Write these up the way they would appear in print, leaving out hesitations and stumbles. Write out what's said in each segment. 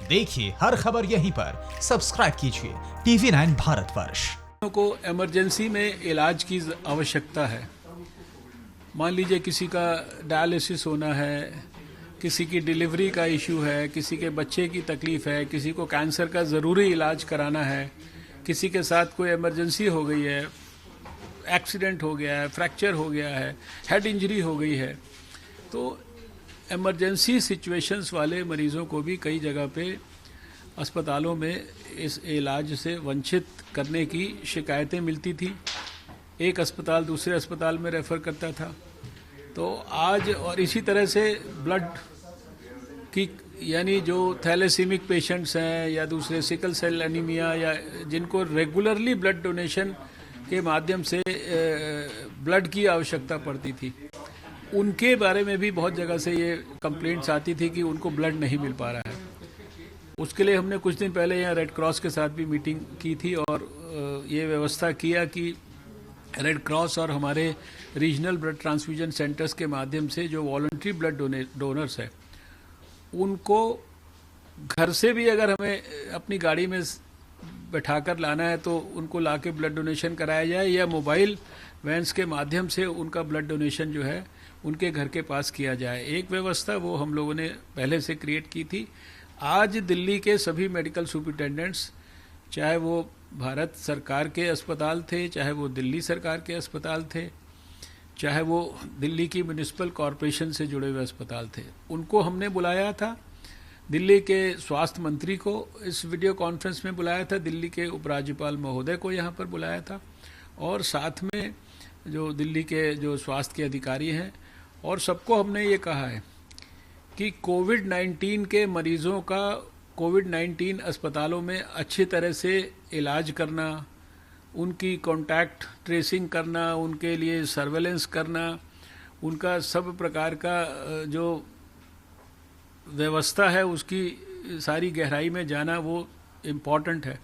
देखिए हर खबर यहीं पर, सब्सक्राइब कीजिए TV9 भारतवर्ष। को इमरजेंसी में इलाज की आवश्यकता है। मान लीजिए किसी का डायलिसिस होना है, किसी की डिलीवरी का इशू है, किसी के बच्चे की तकलीफ़ है, किसी को कैंसर का ज़रूरी इलाज कराना है, किसी के साथ कोई इमरजेंसी हो गई है, एक्सीडेंट हो गया है, फ्रैक्चर हो गया है, हेड इंजरी हो गई है, तो इमरजेंसी सिचुएशंस वाले मरीज़ों को भी कई जगह पे अस्पतालों में इस इलाज से वंचित करने की शिकायतें मिलती थी। एक अस्पताल दूसरे अस्पताल में रेफ़र करता था। तो आज और इसी तरह से ब्लड की, यानी जो थैलेसीमिक पेशेंट्स हैं या दूसरे सिकल सेल एनीमिया या जिनको रेगुलरली ब्लड डोनेशन के माध्यम से ब्लड की आवश्यकता पड़ती थी, उनके बारे में भी बहुत जगह से ये कंप्लेंट्स आती थी कि उनको ब्लड नहीं मिल पा रहा है। उसके लिए हमने कुछ दिन पहले यहाँ रेड क्रॉस के साथ भी मीटिंग की थी और ये व्यवस्था किया कि रेड क्रॉस और हमारे रीजनल ब्लड ट्रांसफ्यूजन सेंटर्स के माध्यम से जो वॉलंटरी ब्लड डोनर्स है, उनको घर से भी अगर हमें अपनी गाड़ी में बैठाकर लाना है तो उनको लाके ब्लड डोनेशन कराया जाए, या मोबाइल वैन्स के माध्यम से उनका ब्लड डोनेशन जो है उनके घर के पास किया जाए। एक व्यवस्था वो हम लोगों ने पहले से क्रिएट की थी। आज दिल्ली के सभी मेडिकल सुपरिटेंडेंट्स, चाहे वो भारत सरकार के अस्पताल थे, चाहे वो दिल्ली सरकार के अस्पताल थे, चाहे वो दिल्ली की म्यूनिसिपल कॉरपोरेशन से जुड़े हुए अस्पताल थे, उनको हमने बुलाया था। दिल्ली के स्वास्थ्य मंत्री को इस वीडियो कॉन्फ्रेंस में बुलाया था, दिल्ली के उपराज्यपाल महोदय को यहाँ पर बुलाया था, और साथ में जो दिल्ली के जो स्वास्थ्य के अधिकारी हैं, और सबको हमने ये कहा है कि कोविड-19 के मरीज़ों का कोविड-19 अस्पतालों में अच्छी तरह से इलाज करना, उनकी कॉन्टैक्ट ट्रेसिंग करना, उनके लिए सर्वेलेंस करना, उनका सब प्रकार का जो व्यवस्था है उसकी सारी गहराई में जाना, वो इम्पॉर्टेंट है।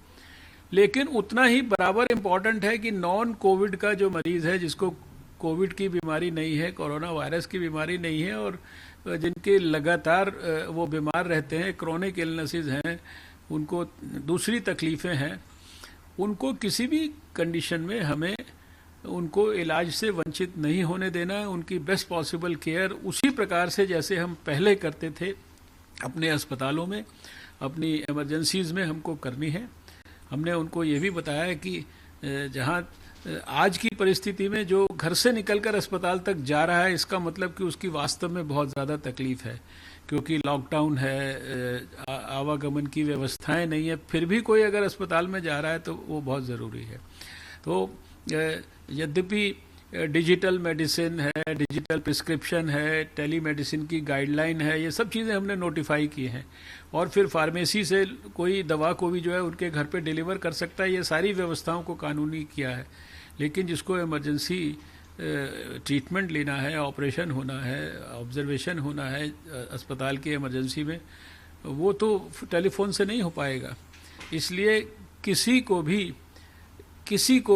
लेकिन उतना ही बराबर इम्पॉर्टेंट है कि नॉन कोविड का जो मरीज़ है, जिसको कोविड की बीमारी नहीं है, कोरोना वायरस की बीमारी नहीं है, और जिनके लगातार वो बीमार रहते हैं, क्रोनिक इलनेसेस हैं, उनको दूसरी तकलीफ़ें हैं, उनको किसी भी कंडीशन में हमें उनको इलाज से वंचित नहीं होने देना है। उनकी बेस्ट पॉसिबल केयर उसी प्रकार से जैसे हम पहले करते थे अपने अस्पतालों में, अपनी इमरजेंसीज़ में हमको करनी है। हमने उनको ये भी बताया है कि जहाँ आज की परिस्थिति में जो घर से निकलकर अस्पताल तक जा रहा है, इसका मतलब कि उसकी वास्तव में बहुत ज़्यादा तकलीफ़ है, क्योंकि लॉकडाउन है, आवागमन की व्यवस्थाएं नहीं है, फिर भी कोई अगर अस्पताल में जा रहा है तो वो बहुत ज़रूरी है। तो यद्यपि डिजिटल मेडिसिन है, डिजिटल प्रिस्क्रिप्शन है, टेली मेडिसिन की गाइडलाइन है, ये सब चीज़ें हमने नोटिफाई की हैं, और फिर फार्मेसी से कोई दवा को भी जो है उनके घर पे डिलीवर कर सकता है, ये सारी व्यवस्थाओं को कानूनी किया है। लेकिन जिसको इमरजेंसी ट्रीटमेंट लेना है, ऑपरेशन होना है, ऑब्जर्वेशन होना है अस्पताल की इमरजेंसी में, वो तो टेलीफोन से नहीं हो पाएगा। इसलिए किसी को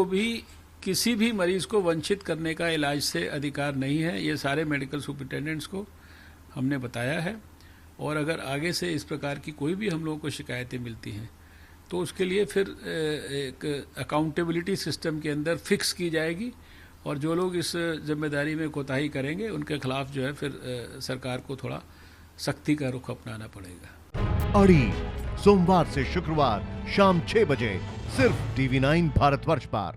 भी किसी भी मरीज़ को वंचित करने का इलाज से अधिकार नहीं है। ये सारे मेडिकल सुपरिटेंडेंट्स को हमने बताया है, और अगर आगे से इस प्रकार की कोई भी हम लोगों को शिकायतें मिलती हैं तो उसके लिए फिर एक अकाउंटेबिलिटी सिस्टम के अंदर फिक्स की जाएगी, और जो लोग इस जिम्मेदारी में कोताही करेंगे उनके खिलाफ जो है फिर सरकार को थोड़ा सख्ती का रुख अपनाना पड़ेगा। अड़ी सोमवार से शुक्रवार शाम 6 बजे सिर्फ TV9 भारतवर्ष पर।